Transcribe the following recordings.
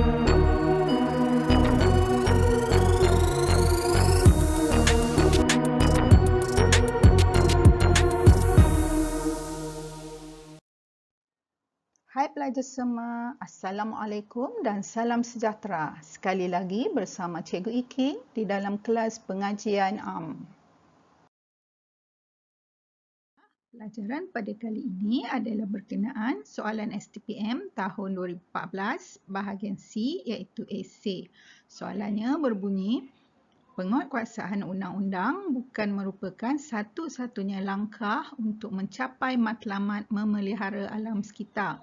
Hai pelajar semua, Assalamualaikum dan salam sejahtera. Sekali lagi bersama Cikgu Iki di dalam kelas pengajian am. Pelajaran pada kali ini adalah berkenaan soalan STPM tahun 2014 bahagian C iaitu esei. Soalannya berbunyi, penguatkuasaan undang-undang bukan merupakan satu-satunya langkah untuk mencapai matlamat memelihara alam sekitar.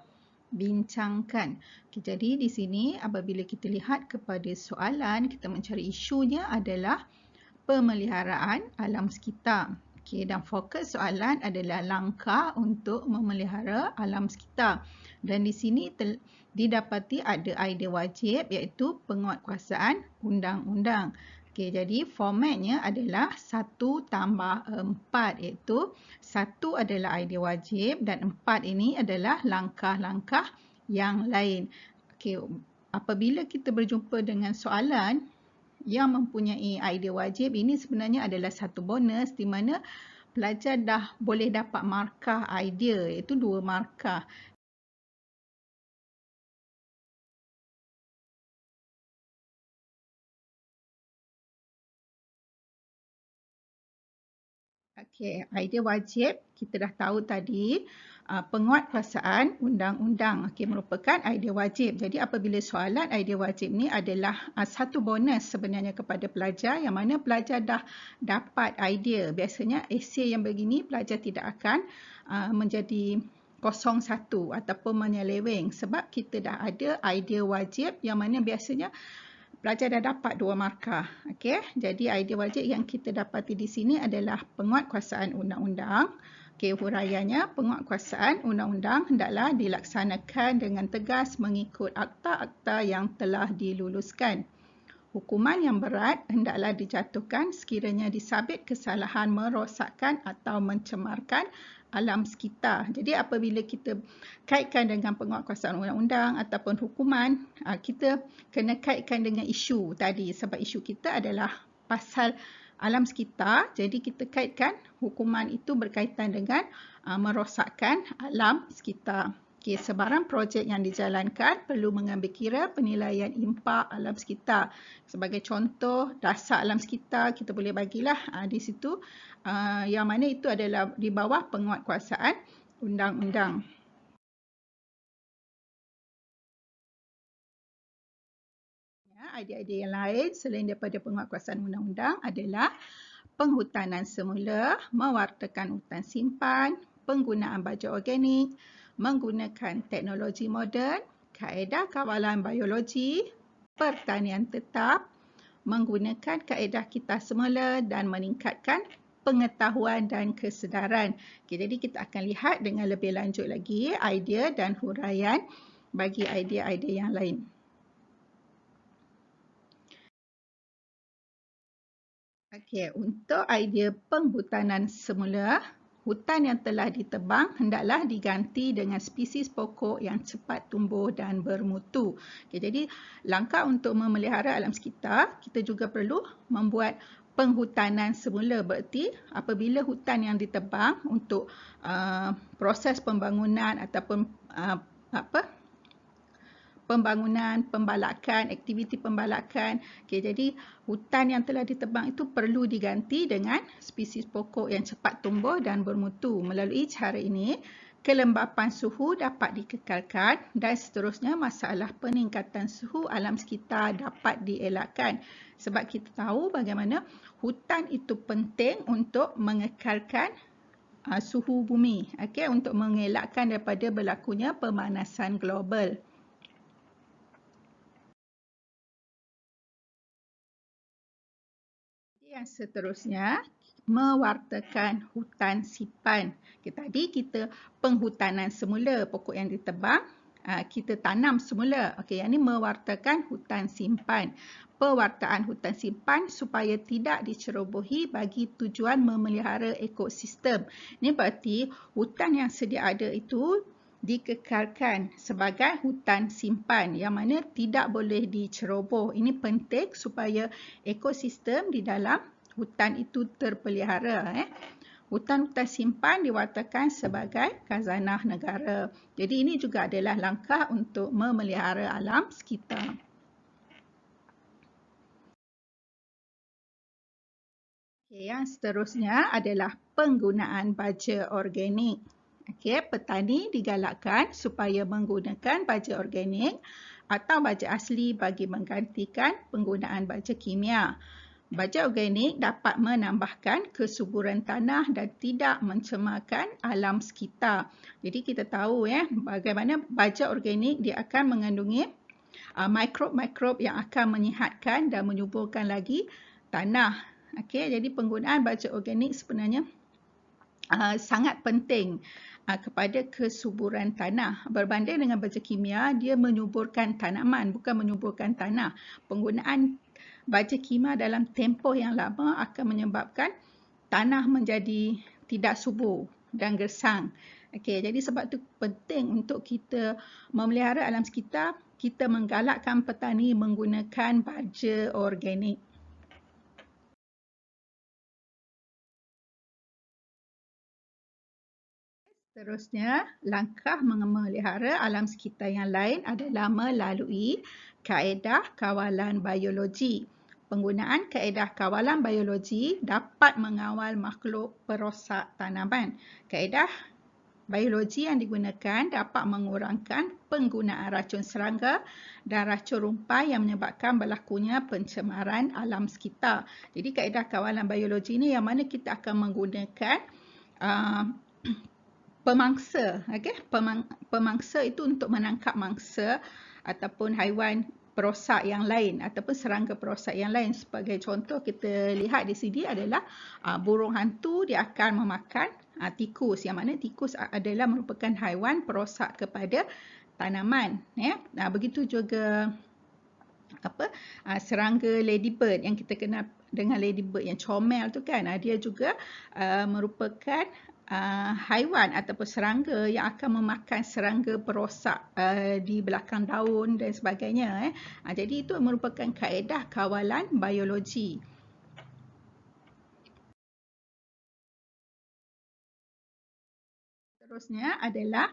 Bincangkan. Okay, jadi di sini apabila kita lihat kepada soalan, kita mencari isunya adalah pemeliharaan alam sekitar. Okay, dan fokus soalan adalah langkah untuk memelihara alam sekitar. Dan di sini didapati ada idea wajib iaitu penguatkuasaan undang-undang. Okay, jadi formatnya adalah 1+4 iaitu 1 adalah idea wajib dan 4 ini adalah langkah-langkah yang lain. Okay, apabila kita berjumpa dengan soalan yang mempunyai idea wajib, ini sebenarnya adalah satu bonus di mana pelajar dah boleh dapat markah idea iaitu 2 markah. Okey, idea wajib kita dah tahu tadi, penguatkuasaan undang-undang merupakan idea wajib. Jadi apabila soalan idea wajib ni adalah satu bonus sebenarnya kepada pelajar yang mana pelajar dah dapat idea. Biasanya esei yang begini pelajar tidak akan menjadi 01 ataupun menyeleweng sebab kita dah ada idea wajib yang mana biasanya pelajar dah dapat 2 markah. Okey, jadi idea wajib yang kita dapati di sini adalah penguatkuasaan undang-undang. Okey, huraiannya penguatkuasaan undang-undang hendaklah dilaksanakan dengan tegas mengikut akta-akta yang telah diluluskan. Hukuman yang berat hendaklah dijatuhkan sekiranya disabit kesalahan merosakkan atau mencemarkan alam sekitar. Jadi apabila kita kaitkan dengan penguatkuasaan undang-undang ataupun hukuman, kita kena kaitkan dengan isu tadi sebab isu kita adalah pasal alam sekitar. Jadi kita kaitkan hukuman itu berkaitan dengan merosakkan alam sekitar. Okay, sebarang projek yang dijalankan perlu mengambil kira penilaian impak alam sekitar. Sebagai contoh, dasar alam sekitar kita boleh bagilah di situ yang mana itu adalah di bawah penguatkuasaan undang-undang. Idea-idea yang lain selain daripada penguatkuasaan undang-undang adalah penghutanan semula, mewartakan hutan simpan, penggunaan baja organik, menggunakan teknologi moden, kaedah kawalan biologi, pertanian tetap, menggunakan kaedah kita semula dan meningkatkan pengetahuan dan kesedaran. Okay, jadi kita akan lihat dengan lebih lanjut lagi idea dan huraian bagi idea-idea yang lain. Okey, untuk idea penghutanan semula, hutan yang telah ditebang hendaklah diganti dengan spesies pokok yang cepat tumbuh dan bermutu. Okay, jadi langkah untuk memelihara alam sekitar, kita juga perlu membuat penghutanan semula. Berarti apabila hutan yang ditebang untuk proses pembangunan ataupun pembangunan, pembalakan, aktiviti pembalakan. Okay, jadi hutan yang telah ditebang itu perlu diganti dengan spesies pokok yang cepat tumbuh dan bermutu. Melalui cara ini, kelembapan suhu dapat dikekalkan dan seterusnya masalah peningkatan suhu alam sekitar dapat dielakkan. Sebab kita tahu bagaimana hutan itu penting untuk mengekalkan suhu bumi, okay, untuk mengelakkan daripada berlakunya pemanasan global. Yang seterusnya, mewartakan hutan simpan. Okay, tadi kita penghutanan semula, pokok yang ditebang, kita tanam semula. Okey, yang ini mewartakan hutan simpan. Pewartaan hutan simpan supaya tidak dicerobohi bagi tujuan memelihara ekosistem. Ini berarti hutan yang sedia ada itu dikekalkan sebagai hutan simpan yang mana tidak boleh diceroboh. Ini penting supaya ekosistem di dalam hutan itu terpelihara. Hutan-hutan simpan diwatakan sebagai khazanah negara. Jadi ini juga adalah langkah untuk memelihara alam sekitar. Yang seterusnya adalah penggunaan baja organik. Petani digalakkan supaya menggunakan baja organik atau baja asli bagi menggantikan penggunaan baja kimia. Baja organik dapat menambahkan kesuburan tanah dan tidak mencemarkan alam sekitar. Jadi kita tahu bagaimana baja organik dia akan mengandungi mikrob-mikrob yang akan menyihatkan dan menyuburkan lagi tanah. Jadi penggunaan baja organik sebenarnya sangat penting kepada kesuburan tanah. Berbanding dengan baja kimia, dia menyuburkan tanaman, bukan menyuburkan tanah. Penggunaan baja kimia dalam tempoh yang lama akan menyebabkan tanah menjadi tidak subur dan gersang. Jadi sebab itu penting untuk kita memelihara alam sekitar, kita menggalakkan petani menggunakan baja organik. Seterusnya, langkah memelihara alam sekitar yang lain adalah melalui kaedah kawalan biologi. Penggunaan kaedah kawalan biologi dapat mengawal makhluk perosak tanaman. Kaedah biologi yang digunakan dapat mengurangkan penggunaan racun serangga dan racun rumpai yang menyebabkan berlakunya pencemaran alam sekitar. Jadi kaedah kawalan biologi ini yang mana kita akan menggunakan pemangsa. Pemangsa itu untuk menangkap mangsa ataupun haiwan perosak yang lain ataupun serangga perosak yang lain. Sebagai contoh kita lihat di sini adalah burung hantu dia akan memakan tikus, yang mana tikus adalah merupakan haiwan perosak kepada tanaman. Begitu juga serangga ladybird yang kita kenal dengan ladybird yang comel tu kan, dia juga merupakan haiwan ataupun serangga yang akan memakan serangga perosak di belakang daun dan sebagainya. Jadi itu merupakan kaedah kawalan biologi. Seterusnya adalah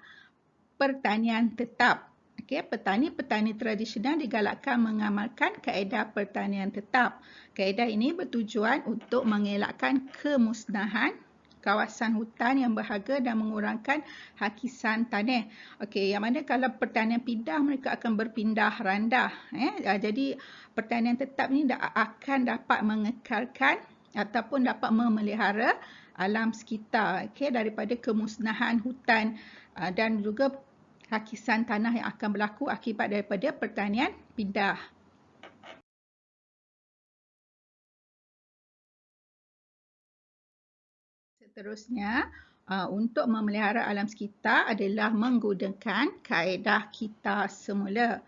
pertanian tetap. Petani-petani tradisional digalakkan mengamalkan kaedah pertanian tetap. Kaedah ini bertujuan untuk mengelakkan kemusnahan kawasan hutan yang berharga dan mengurangkan hakisan tanah. Yang mana kalau pertanian pindah, mereka akan berpindah randah. Jadi pertanian tetap ini akan dapat mengekalkan ataupun dapat memelihara alam sekitar daripada kemusnahan hutan dan juga hakisan tanah yang akan berlaku akibat daripada pertanian pindah. Seterusnya, untuk memelihara alam sekitar adalah menggunakan kaedah kita semula.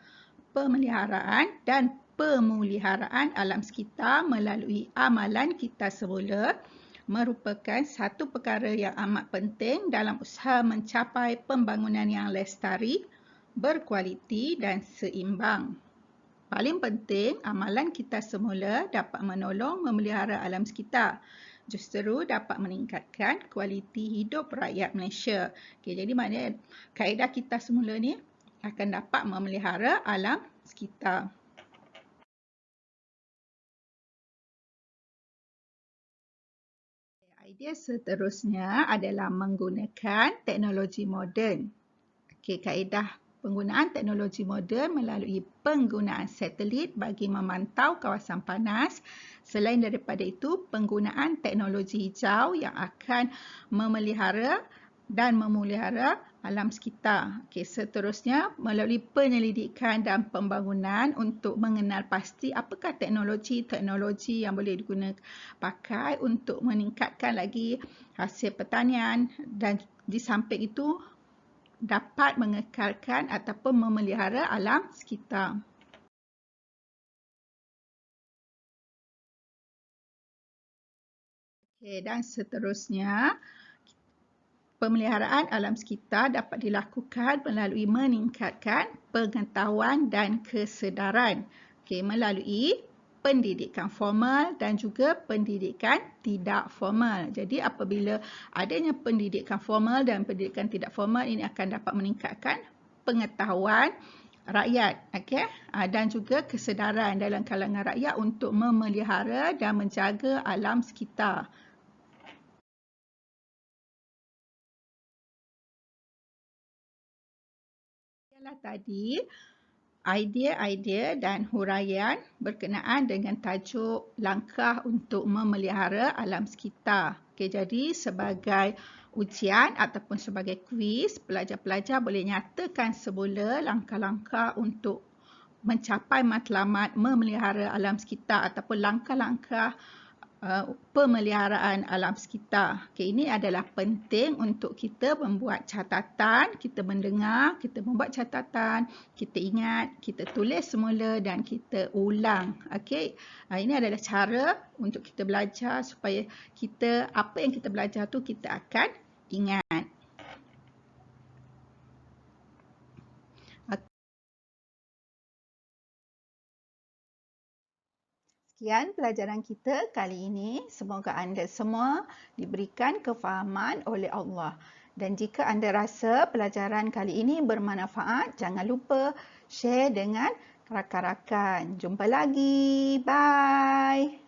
Pemeliharaan dan pemuliharaan alam sekitar melalui amalan kita semula merupakan satu perkara yang amat penting dalam usaha mencapai pembangunan yang lestari, berkualiti dan seimbang. Paling penting, amalan kita semula dapat menolong memelihara alam sekitar. Justeru dapat meningkatkan kualiti hidup rakyat Malaysia. Jadi maknanya kaedah kita semula ni akan dapat memelihara alam sekitar. Idea seterusnya adalah menggunakan teknologi moden. Kaedah penggunaan teknologi moden melalui penggunaan satelit bagi memantau kawasan panas. Selain daripada itu, penggunaan teknologi hijau yang akan memelihara dan memelihara alam sekitar. Seterusnya, melalui penyelidikan dan pembangunan untuk mengenal pasti apakah teknologi yang boleh digunakan pakai untuk meningkatkan lagi hasil pertanian dan di samping itu dapat mengekalkan ataupun memelihara alam sekitar. Dan seterusnya, Pemeliharaan alam sekitar dapat dilakukan melalui meningkatkan pengetahuan dan kesedaran. Melalui pendidikan formal dan juga pendidikan tidak formal. Jadi apabila adanya pendidikan formal dan pendidikan tidak formal, ini akan dapat meningkatkan pengetahuan rakyat, dan juga kesedaran dalam kalangan rakyat untuk memelihara dan menjaga alam sekitar. Ialah tadi idea-idea dan huraian berkenaan dengan tajuk langkah untuk memelihara alam sekitar. Jadi sebagai ujian ataupun sebagai kuis, pelajar-pelajar boleh nyatakan semula langkah-langkah untuk mencapai matlamat memelihara alam sekitar ataupun langkah-langkah pemeliharaan alam sekitar. Ini adalah penting untuk kita membuat catatan, kita mendengar, kita membuat catatan, kita ingat, kita tulis semula dan kita ulang. Ini adalah cara untuk kita belajar supaya kita, apa yang kita belajar tu kita akan ingat. Sekian pelajaran kita kali ini. Semoga anda semua diberikan kefahaman oleh Allah. Dan jika anda rasa pelajaran kali ini bermanfaat, jangan lupa share dengan rakan-rakan. Jumpa lagi. Bye.